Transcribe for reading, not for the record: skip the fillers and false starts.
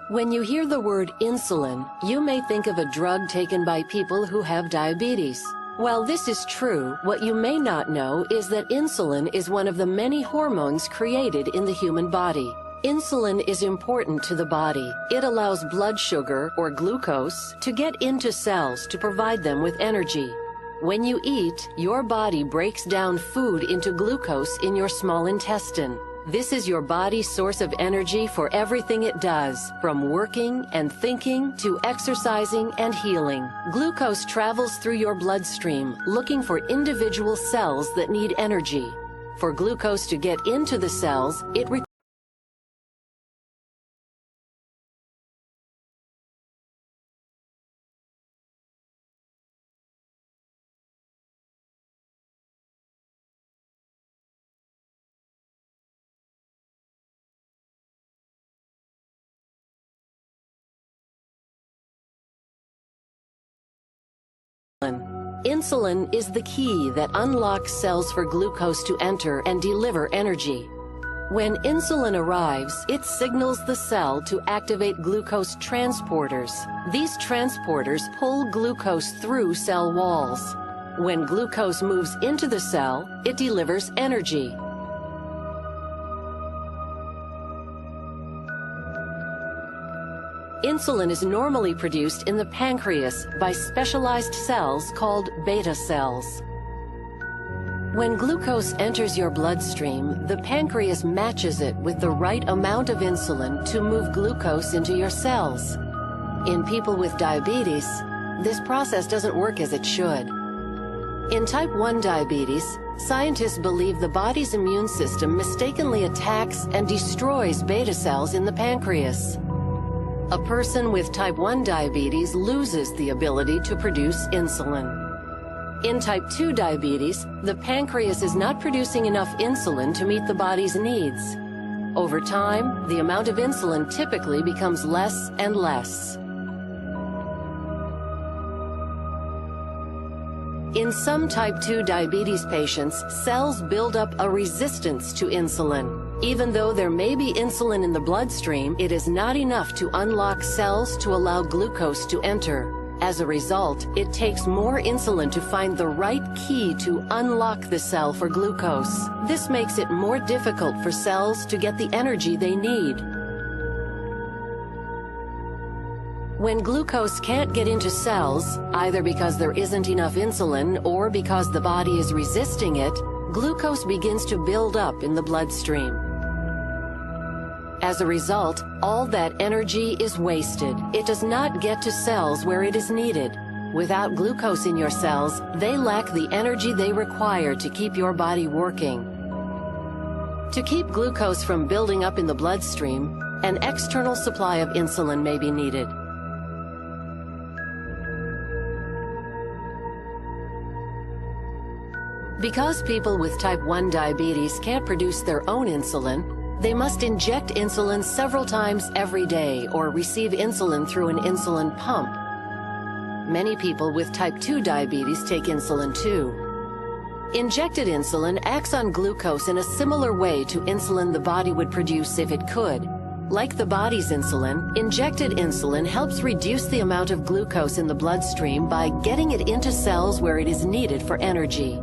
When you hear the word insulin, you may think of a drug taken by people who have diabetes. While this is true, what you may not know is that insulin is one of the many hormones created in the human body. Insulin is important to the body. It allows blood sugar, or glucose, to get into cells to provide them with energy. When you eat, your body breaks down food into glucose in your small intestine. This is your body's source of energy for everything it does, from working and thinking to exercising and healing. Glucose travels through your bloodstream, looking for individual cells that need energy. For glucose to get into the cells, it requires Insulin is the key that unlocks cells for glucose to enter and deliver energy. When insulin arrives, it signals the cell to activate glucose transporters. These transporters pull glucose through cell walls. When glucose moves into the cell, it delivers energy. Insulin is normally produced in the pancreas by specialized cells called beta cells. When glucose enters your bloodstream, the pancreas matches it with the right amount of insulin to move glucose into your cells. In people with diabetes, this process doesn't work as it should. In type 1 diabetes, scientists believe the body's immune system mistakenly attacks and destroys beta cells in the pancreas. A person with type 1 diabetes loses the ability to produce insulin. In type 2 diabetes, the pancreas is not producing enough insulin to meet the body's needs. Over time, the amount of insulin typically becomes less and less. In some type 2 diabetes patients, cells build up a resistance to insulin. Even though there may be insulin in the bloodstream, it is not enough to unlock cells to allow glucose to enter. As a result, it takes more insulin to find the right key to unlock the cell for glucose. This makes it more difficult for cells to get the energy they need. When glucose can't get into cells, either because there isn't enough insulin or because the body is resisting it, glucose begins to build up in the bloodstream. As a result, all that energy is wasted. It does not get to cells where it is needed. Without glucose in your cells, they lack the energy they require to keep your body working. To keep glucose from building up in the bloodstream, an external supply of insulin may be needed. Because people with type 1 diabetes can't produce their own insulin, they must inject insulin several times every day or receive insulin through an insulin pump. Many people with type 2 diabetes take insulin too. Injected insulin acts on glucose in a similar way to insulin the body would produce if it could. Like the body's insulin, injected insulin helps reduce the amount of glucose in the bloodstream by getting it into cells where it is needed for energy.